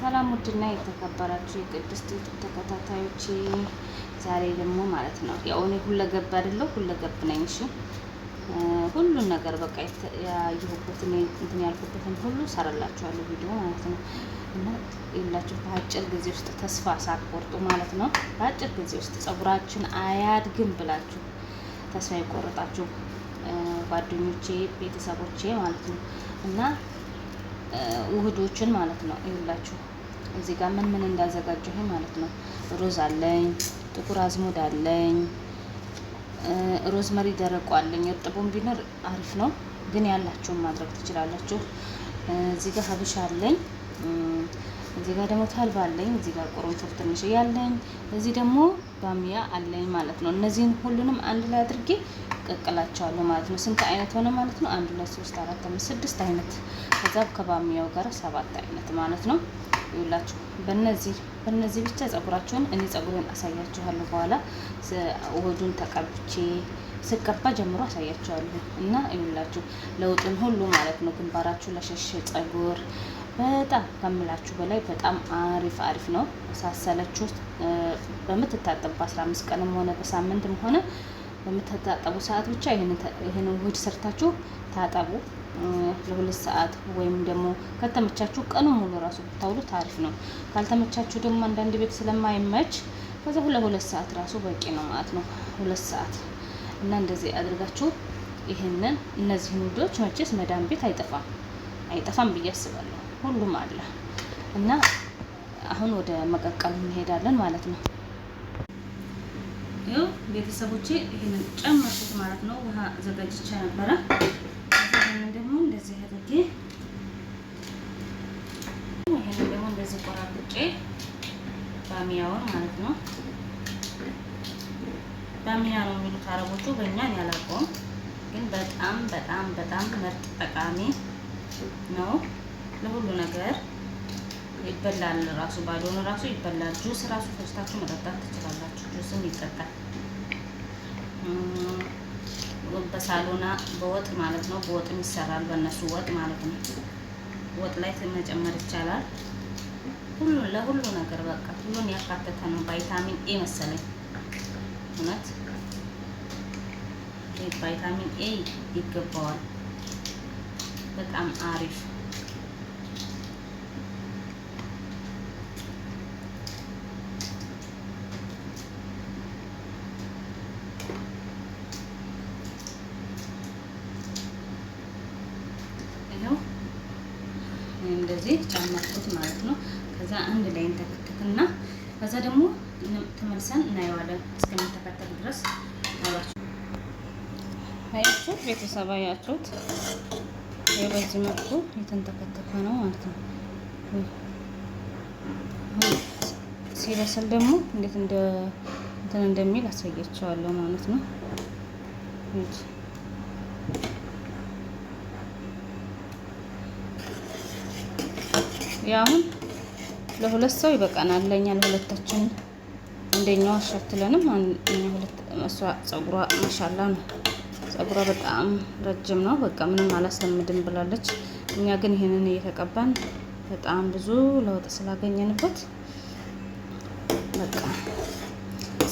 ሰላም ውድና የተከበራችሁ የቅድስት ተከታታዮች ዛሬ ደግሞ ማለት ነው ያው እኔ ሁለገብ አይደለሁ ሁለገብ ነኝ። እሺ ሁሉን ነገር በቃ ያየሁበትን እንትን ያልኩበትን ሁሉ ሰራላችኋለሁ ቪዲዮ ማለት ነው። እና ይላችሁ በአጭር ጊዜ ውስጥ ተስፋ ሳትቆርጡ ማለት ነው በአጭር ጊዜ ውስጥ ጸጉራችን አያድግም ብላችሁ ተስፋ የቆረጣችሁ ጓደኞቼ ቤተሰቦቼ ማለት ነው እና ውህዶችን ማለት ነው ይላችሁ እዚህ ጋር ምን እንዳዘጋጀሁ ማለት ነው። ሮዝ አለኝ፣ ጥቁር አዝሙድ አለኝ፣ ሮዝመሪ ደረቁ አለኝ። እርጥቡን ቢኖር አሪፍ ነው ግን ያላችሁን ማድረግ ትችላላችሁ። እዚህ ጋር ሀብሻ አለኝ፣ እዚህ ጋር ደግሞ ተልባ አለኝ፣ እዚህ ጋር ቆሮንፎር ትንሽ ያለኝ፣ እዚህ ደግሞ ባሚያ አለኝ ማለት ነው። እነዚህን ሁሉንም አንድ ላይ አድርጌ ቀቅላቸዋለሁ ማለት ነው። ስንት አይነት ሆነ ማለት ነው? 1 2 3 4 5 6 አይነት ከዛ ከባሚያው ጋር 7 አይነት ማለት ነው። ይውላችሁ በእነዚህ ብቻ ጸጉራችሁን እኔ ጸጉሬን አሳያችኋለሁ በኋላ ውህዱን ተቀብቼ ስቀባ ጀምሮ አሳያችኋለሁ እና ይውላችሁ ለውጡን ሁሉ ማለት ነው። ግንባራችሁ ለሸሸ ጸጉር በጣም ከምላችሁ በላይ በጣም አሪፍ ነው። ሳሰለችሁ በምትታጠቡ በ15 ቀንም ሆነ በሳምንትም ሆነ በምትታጠቡ ሰዓት ብቻ ይሄንን ውህድ ሰርታችሁ ታጠቡ። ለ2 ሰዓት ወይም ደግሞ ከተመቻችሁ ቀኑ ሙሉ ራሱ ብታውሉት አሪፍ ነው። ካልተመቻችሁ ደግሞ አንዳንድ ቤት ስለማይመች ከዛ 2 ሰዓት ራሱ በቂ ነው ማለት ነው። 2 ሰዓት እና እንደዚህ አድርጋችሁ ይሄንን እነዚህን ውህዶች መቼስ መዳም ቤት አይጠፋም ብዬ አስባለሁ። ሁሉም አለ እና አሁን ወደ መቀቀሉ እንሄዳለን ማለት ነው። ይኸው ቤተሰቦቼ ይሄንን ጨመርኩት ማለት ነው። ውሃ ዘጋጅቼ ነበረ። ይሄንን ደግሞ እንደዚህ አድርጌ ይሄንን ደግሞ እንደዚህ ቆራርጬ ባሚያውን ማለት ነው። ባሚያ ነው የሚሉት አረቦቹ፣ በእኛ ያላውቀውም ግን በጣም ምርጥ ጠቃሚ ነው ለሁሉ ነገር። ይበላል ራሱ ባዶን ራሱ ይበላል። ጁስ ራሱ ፈጭታችሁ መጠጣት ትችላላችሁ። ጁስም ይጠጣል በሳሎና በወጥ ማለት ነው። በወጥም ይሰራል በእነሱ ወጥ ማለት ነው። ወጥ ላይ መጨመር ይቻላል። ለሁሉ ነገር በቃ ሁሉን ያካተተ ነው። ቫይታሚን ኤ መሰለኝ እውነት ቫይታሚን ኤ ይገባዋል። በጣም አሪፍ እንደዚህ ጨመርኩት ማለት ነው። ከዛ አንድ ላይ እንተከተክና ከዛ ደግሞ ተመልሰን እናየዋለን እስከሚተከተክ ድረስ አላችሁ። አያችሁት ቤተሰብ አያችሁት? በዚህ መልኩ የተንተከተከ ነው ማለት ነው። ሲበስል ደግሞ እንዴት እንትን እንደሚል አሳያቸዋለሁ ማለት ነው። ያሁን ለ2 ሰው ይበቃናል። ለኛ ለሁለታችን እንደኛው አሻትለንም እሷ ጸጉሯ ማሻአላ ነው። ጸጉሯ በጣም ረጅም ነው። በቃ ምንም አላስለምድም ብላለች። እኛ ግን ይሄንን እየተቀባን በጣም ብዙ ለውጥ ስላገኘንበት በቃ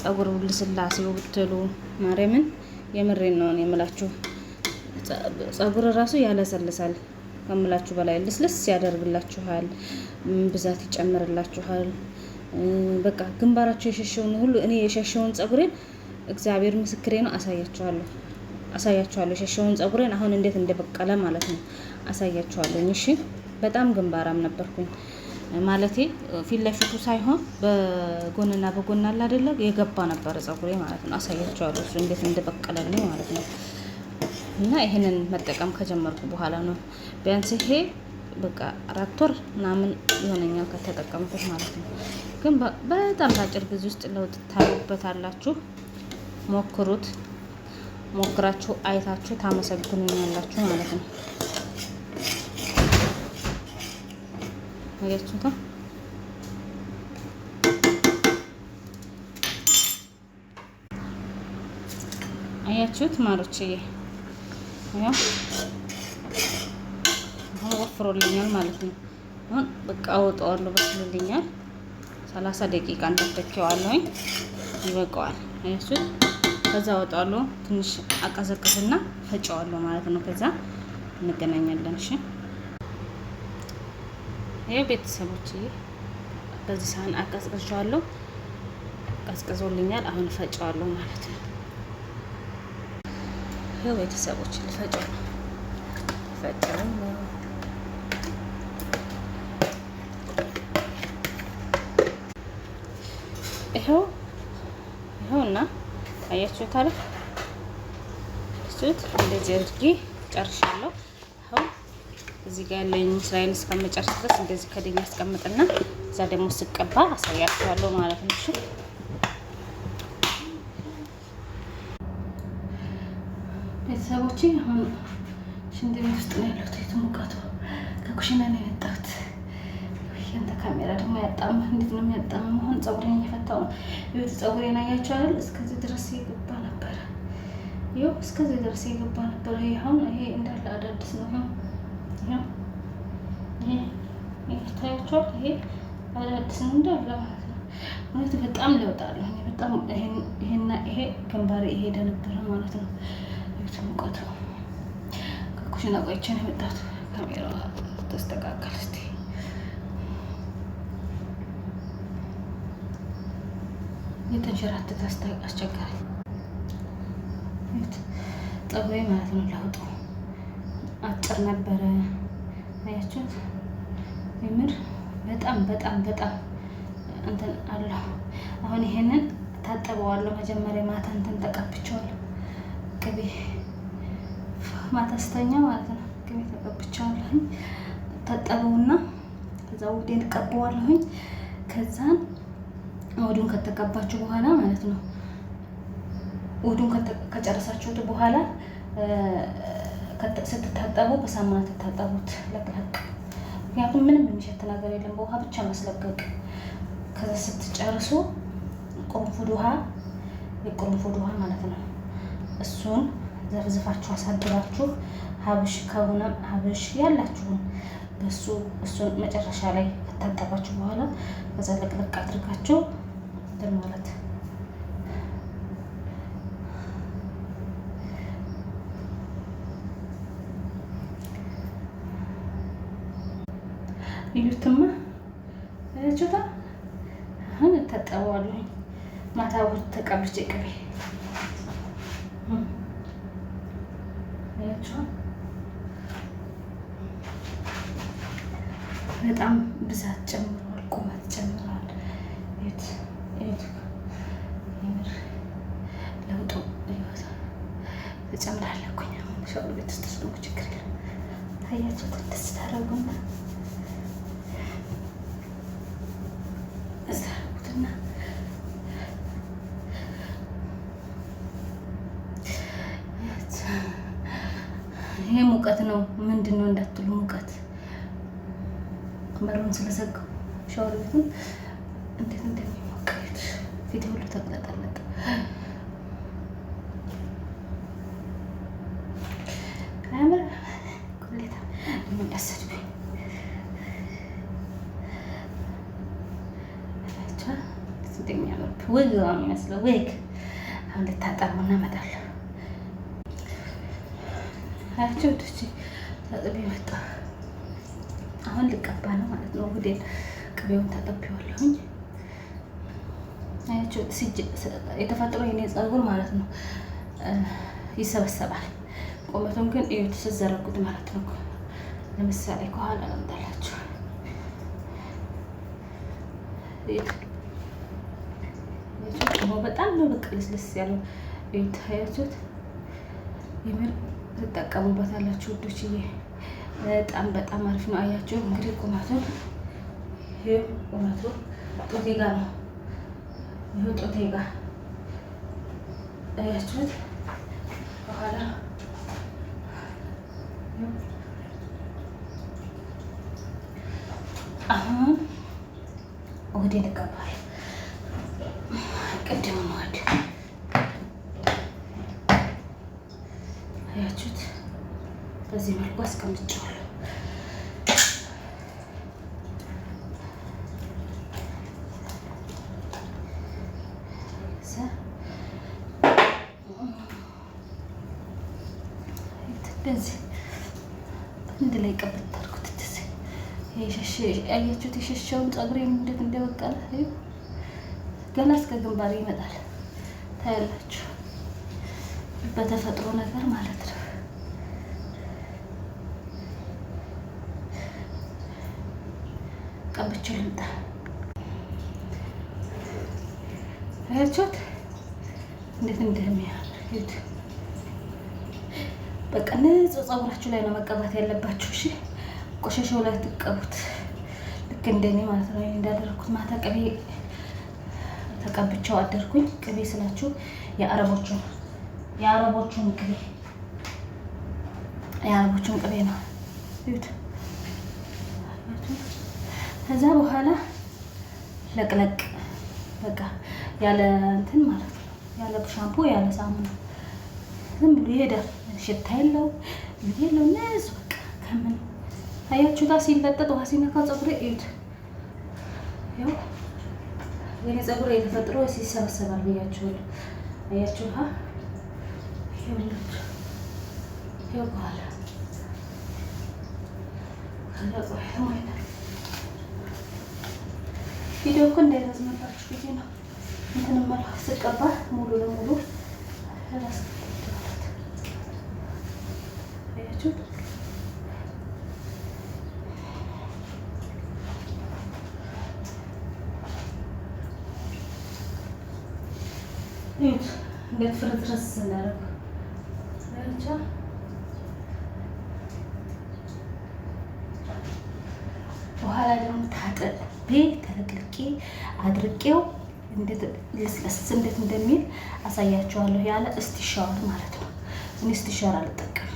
ጸጉር ልስላሴው ብትሉ ማርያምን የምሬን ነው የምላችሁ። ጸጉር ራሱ ያለሰልሳል ከምላችሁ በላይ ልስልስ ያደርግላችኋል፣ ብዛት ይጨምርላችኋል። በቃ ግንባራችሁ የሸሸውን ሁሉ እኔ የሸሸውን ጸጉሬን እግዚአብሔር ምስክሬ ነው አሳያችኋለሁ። የሸሸውን ጸጉሬን አሁን እንዴት እንደበቀለ ማለት ነው አሳያችኋለሁ። እሺ በጣም ግንባራም ነበርኩኝ ማለቴ ፊት ለፊቱ ሳይሆን በጎንና በጎን አለ አይደለ የገባ ነበር ጸጉሬ ማለት ነው። አሳያችኋለሁ እሱ እንዴት እንደበቀለልኝ ማለት ነው። እና ይሄንን መጠቀም ከጀመርኩ በኋላ ነው ቢያንስ ይሄ በቃ 4 ወር ምናምን ይሆነኛል ከተጠቀምኩት ማለት ነው። ግን በጣም በአጭር ጊዜ ውስጥ ለውጥ ታዩበታላችሁ። ሞክሩት። ሞክራችሁ አይታችሁ ታመሰግኑኛላችሁ ማለት ነው። አያችሁት? አያችሁት ማሮችዬ? ያው አሁን ወፍሮልኛል ማለት ነው። አሁን በቃ አወጣዋለሁ። በስልልኛል 30 ደቂቃ እንዳትተኪዋለሁኝ ይበቃዋል። እሱ ከዛ አወጣዋለሁ። ትንሽ አቀዘቅዝና ፈጨዋለሁ ማለት ነው። ከዛ እንገናኛለን። እሺ ይሄ ቤተሰቦች በዚህ ሳህን አቀዝቅዣለሁ። ቀዝቅዞልኛል። አሁን ፈጨዋለሁ ማለት ነው። ይሄ ቤተሰቦች ልፈጨው ፈጨው ይኸውና አያችሁት አይደል? እሱት እንደዚህ አድርጌ ጨርሻለሁ። አሁን እዚህ ጋር ያለኝ ስራዬን እስከመጨረስ ድረስ እንደዚህ ከደኛ አስቀምጥና እዛ ደግሞ ስቀባ አሳያችኋለሁ ማለት ነው። እሺ ቤተሰቦቼ አሁን ሽንት ቤት ውስጥ ነው ያለሁት። ሙቀቱ ከኩሽና ነው የመጣሁት። ያንተ ካሜራ ደግሞ ያጣም እንዴት ነው የሚያጣም? አሁን ፀጉሬን እየፈታሁ ነው። ይኸው ፀጉሬን አያችሁ አይደል? እስከዚህ ድረስ የገባ ነበረ። ይኸው እስከዚህ ድረስ የገባ ነበረ። አሁን ይሄ እንዳለ አዳዲስ ነው። ይሄ ታያችኋል። ይሄ አዳዲስ ነው እንዳለ ማለት ነው። እውነት በጣም ለውጥ አለው። በጣም ይሄና ይሄ ግንባሬ የሄደ ነበረ ማለት ነው። ሙቀቱ ከኩሽና ቆይቼ ነው የመጣሁት። ካሜራ ተስተካከል እስቲ። የተንሸራተተ አስቸጋሪ ፀጉሬ ማለት ነው። ለውጡ አጭር ነበረ አያችሁት? የምር በጣም በጣም በጣም እንትን አለው። አሁን ይሄንን ታጠበዋለሁ። መጀመሪያ ማታ እንትን ተቀብቼዋለሁ ቅቤ ማታ ስተኛ ማለት ነው። ቅቤ ተቀብቼዋለሁኝ። ታጠበውና ከዛ ወዴን ቀባዋለሁኝ። ከዛን ወዱን ከተቀባችሁ በኋላ ማለት ነው ወዱን ከጨረሳችሁት በኋላ ስትታጠቡ በሳሙና ትታጠቡት ለቅለቅ። ምክንያቱም ምንም የሚሸት ነገር የለም። በውሃ ብቻ ማስለቀቅ። ከዛ ስትጨርሱ የቁርንፉድ ውሃ ማለት ነው እሱን ዘፍዝፋችሁ አሳድራችሁ ሀብሽ ከሆነ ሀብሽ ያላችሁን በሱ እሱን መጨረሻ ላይ ከታጠባችሁ በኋላ ከዛ ለቅለቅ አድርጋችሁ እንትን ማለት እዩትማ አያችሁታ። አሁን እታጠበዋለሁኝ ማታ ውስጥ ተቀብቼ ቅቤ በጣም ብዛት ጨምሯል፣ ቁመት ጨምሯል። ለውጡ እጨምራለሁኝ። አሁን ሻወር ቤት ውስጥ ስለሆንኩ ችግር የለም። ታያችሁት ደስ ታደርጉና እዛርጉትና ይሄ ሙቀት ነው። ምንድን ነው እንዳትሉ ሙቀት በሩን ስለዘጋው ሻወር ቤቱን እንዴት እንደሚሞቅ ፊት ሁሉ ተቅለጠለጠ። አያምር ኩሌታ እንደሚያሰድብኝ እንደሚያምር ወግ ነው የሚመስለው። ወግ አሁን ልታጠቡ እና እመጣለሁ። አያቸው ወደች ታጥቤ መጣ። አሁን ልቀባ ነው ማለት ነው። ወዴን ቅቤውን ታጠቢዋለሁኝ። አያቸው የተፈጥሮ የኔ ፀጉር ማለት ነው ይሰበሰባል። ቁመቱን ግን እዩት ስትዘረጉት ማለት ነው። ለምሳሌ ከኋላ ለምጣላችሁ በጣም ነው በቃ ልስልስ ያለው እዩት። አያችሁት? የምር ትጠቀሙበታላችሁ ውዶችዬ። በጣም በጣም አሪፍ ነው። አያችሁ እንግዲህ ቁመቱን ይሄ ቁመቱ ጦቴ ጋር ነው። ይሄ ጦቴ ጋር አያችሁት? በኋላ አሁን ወደ ልቀባል ቅድም ወደ አያችሁት? በዚህ መልኩ አስቀምጫለሁ። አንድ ላይ ቀብት አድርጉት። ያያችሁት የሸሸውን ፀጉሬን እንዴት እንደበቀለ ገና እስከ ግንባሬ ይመጣል። ታያላችሁ፣ በተፈጥሮ ነገር ማለት ነው። ቀብቼ ልምጣ። አያችሁት እንዴት እንደሚያምር። በቃ ንጹህ ፀጉራችሁ ላይ ነው መቀባት ያለባችሁ። እሺ ቆሻሻው ላይ ትቀቡት፣ ልክ እንደኔ ማለት ነው። እንዳደረኩት ማታ ቅቤ ተቀብቻው አደርኩኝ። ቅቤ ስላችሁ የአረቦቹን ቅቤ ነው። እዩት። ከዛ በኋላ ለቅለቅ በቃ ያለ እንትን ማለት ነው፣ ያለ ሻምፖ ያለ ሳሙና ዝም ብሎ ይሄዳል። ሽታ የለው ምን የለው ነዝ በቃ ከምን አያችሁ ጋር ሲለጠጥ ውሃ ሲነካ ፀጉሬ እዩት። ያው የኔ ፀጉሬ የተፈጥሮ ሲሰበሰባል ብያችኋለሁ። አያችሁ ውሃ ይኸው በኋላ ቪዲዮ እኮ እንዳይረዝምባችሁ ብዬ ነው እንትን መላ ስቀባ ሙሉ ለሙሉ አያችሁ። እንዴት ፍርጥርስ እናደርገው ብቻ። በኋላ ደግሞ ታጥቤ ተለቅልቄ አድርቄው እንዴት ልስለስ እንዴት እንደሚል አሳያቸዋለሁ። ያለ እስቲሻወር ማለት ነው። እኔ እስቲሻወር አልጠቀምም።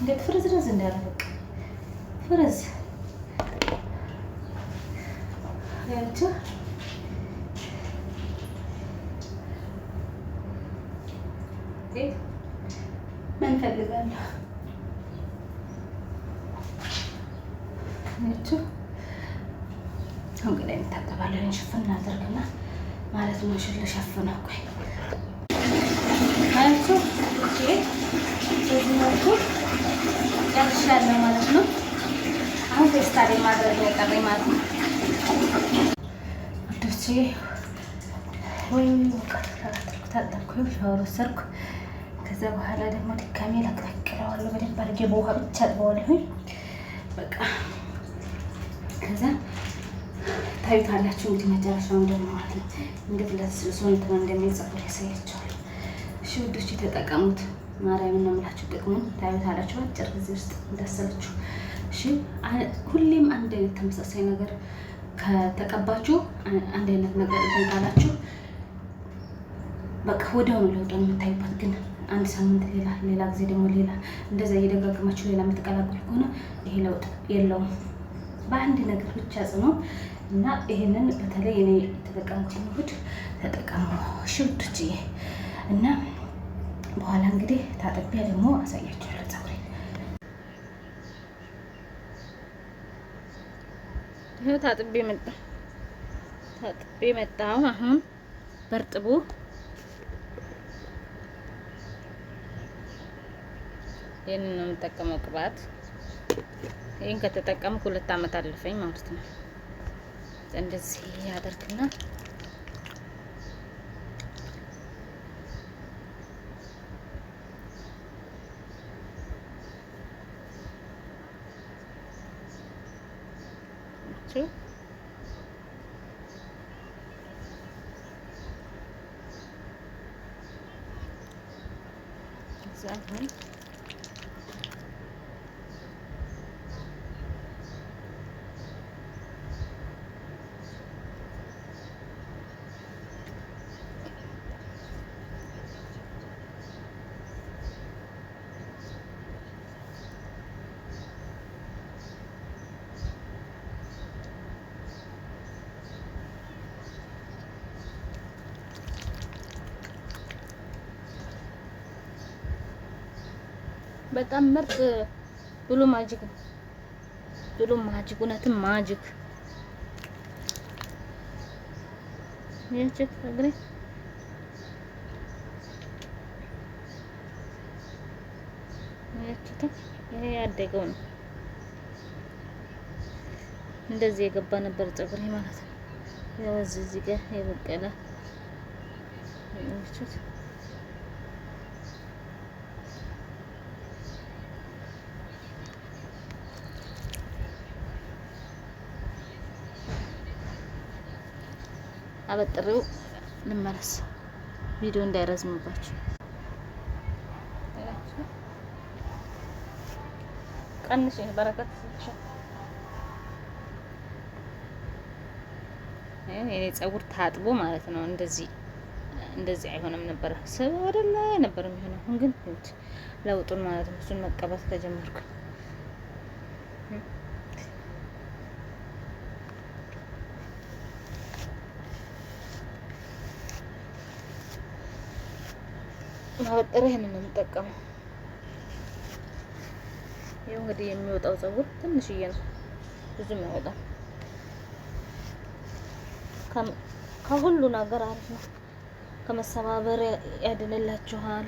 እንዴት ፍርዝርዝ እንዳደረግ ፍርዝ ያቸው ምን ፈልጋለሁ ያቸው እንግዲህ እንታጠባለን። ሽፍን እናደርግና ማለት ነው። ልሸፍነው ቆይ አያችሁ በዚህ መልኩ ጨርሻለሁ ማለት ነው። አሁን ፌስታል ማድረግ ነው የቀረኝ ማለት ነው። ወዶቼ ወይ ታጠብኩ፣ ሻወር ወሰድኩ። ከዛ በኋላ ደግሞ ድጋሜ ለቅለቅለዋለሁ በደንብ አድርጌ በውሃ ብቻ አጥበዋለሁኝ። በቃ ከዛ ታዩታላችሁ እንግዲህ መጨረሻውን ደግሞ ማለት ነው። እንግዲህ ለስልሶ እንትን እንደሚል ፀጉር ያሳያቸዋል። እሺ ውዶች ተጠቀሙት። ማርያምን ነው የምላችሁ፣ ጥቅሙን ታዩታላችሁ አጭር ጊዜ ውስጥ እንዳሰለችሁ። እሺ ሁሌም አንድ አይነት ተመሳሳይ ነገር ከተቀባችሁ አንድ አይነት ነገር እንትን ካላችሁ በቃ ወዲያውኑ ለውጥ ነው የምታዩበት። ግን አንድ ሳምንት ሌላ ጊዜ ደግሞ ሌላ እንደዛ እየደጋገማችሁ ሌላ የምትቀላቅሉ ከሆነ ይሄ ለውጥ የለውም። በአንድ ነገር ብቻ ጽኑ እና ይሄንን በተለይ እኔ የተጠቀምኩትን እሑድ ተጠቀሙ እሺ ውዶችዬ። እና በኋላ እንግዲህ ታጥቢያ ደግሞ አሳያችኋለሁ ፀጉሬ። ይሄው ታጥቤ መጣሁ። አሁን በርጥቡ ይሄንን ነው የምጠቀመው ቅባት። ይሄን ከተጠቀምኩ 2 አመት አለፈኝ ማለት ነው። እንደዚህ ያደርግና exactly በጣም ምርጥ ብሉ ማጂክ እውነትም ማጂክ። ይሄ እግሬ አያችሁት? ይሄ ያደገው ነው። እንደዚህ የገባ ነበር ፀጉሬ ማለት ነው። ያው እዚህ ጋር የበቀለ አያችሁት? አበጥሬው ልመለስ ቪዲዮ እንዳይረዝምባችሁ። ቀንሽ በረከት የኔ ፀጉር ታጥቦ ማለት ነው። እንደዚህ አይሆንም ነበር ሰብ አይደለ ነበር የሚሆነው። አሁን ግን ለውጡን ማለት ነው። እሱን መቀባት ከጀመርኩ ማበጠሪያ ይሄንን ነው የምጠቀመው። ይሄው እንግዲህ የሚወጣው ፀጉር ትንሽዬ ነው፣ ብዙም አይወጣም። ከሁሉ ነገር አሪፍ ነው። ከመሰባበር ያድንላችኋል፣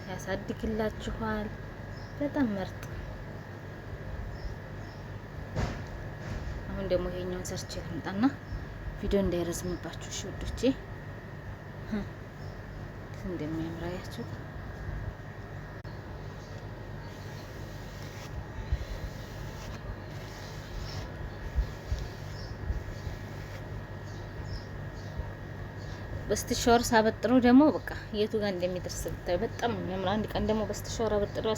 ያሳድግላችኋል። በጣም ምርጥ። አሁን ደግሞ ይሄኛውን ሰርቼ ልምጣና ቪዲዮ እንዳይረዝምባችሁ እሺ ውዶቼ። እንደሚያምር አያችሁት? በስቲሻወር ሳበጥረው ደግሞ በቃ የቱ ጋር እንደሚደርስ ብታዩ በጣም የሚያምር። አንድ ቀን ደግሞ በስቲሻወር አበጥረው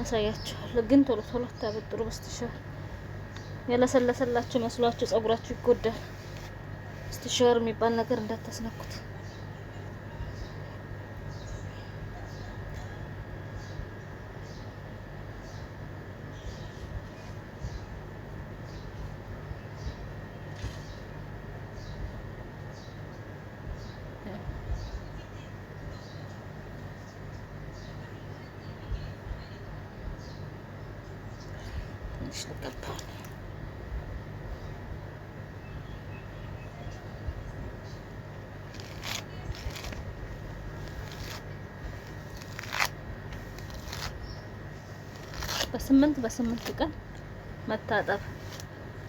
አሳያችኋለሁ። ግን ቶሎ ቶሎ ታበጥሩ። በስቲሻወር ያለሰለሰላችሁ መስሏችሁ ፀጉራችሁ ይጎዳል። በስቲሻወር የሚባል ነገር እንዳታስነኩት። በስምንት ቀን መታጠብ።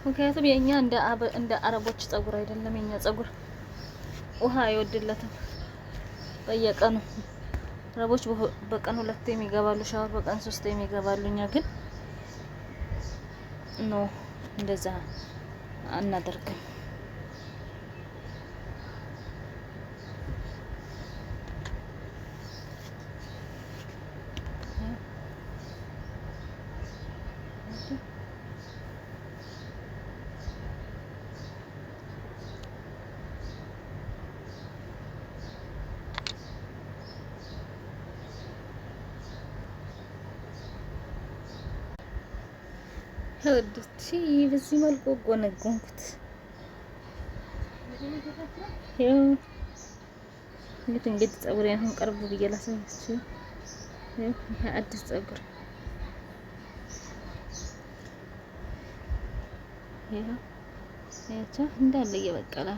ምክንያቱም የኛ እንደ አረቦች ፀጉር አይደለም። የኛ ፀጉር ውሃ አይወድለትም። በየቀኑ አረቦች በቀን 2 የሚገባሉ ሻወር፣ በቀን 3 የሚገባሉ። እኛ ግን ኖ እንደዛ አናደርግም። ወዶች በዚህ መልኩ ጎነጎንኩት። ይሄው እንግዲህ ፀጉሬ አሁን ቀርቡ ብዬ ላሳያችሁ። ይሄ አዲስ ፀጉር ይሄው ያቻ እንዳለ እየበቀለ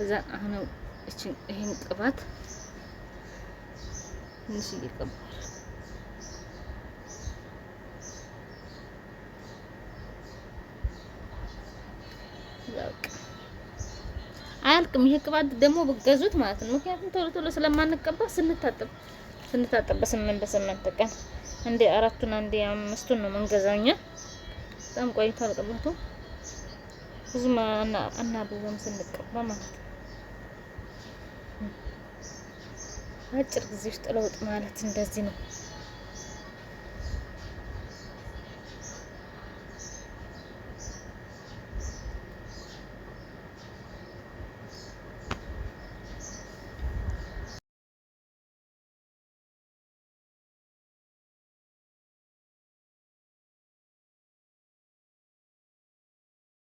እዛ አሁን ይሄን ቅባት ትንሽ እየቀባል አያልቅም። ይሄ ቅባት ደግሞ ብገዙት ማለት ነው። ምክንያቱም ቶሎ ቶሎ ስለማንቀባ ስንታጠብ በስምንት ቀን እንደ 4ቱን አንዴ 5ቱን ነው መንገዛኛ። በጣም ቆይቷል ቅባቱ ብዙም አናብዛም ስንቀባ ማለት ነው። አጭር ጊዜ ውስጥ ለውጥ ማለት እንደዚህ ነው።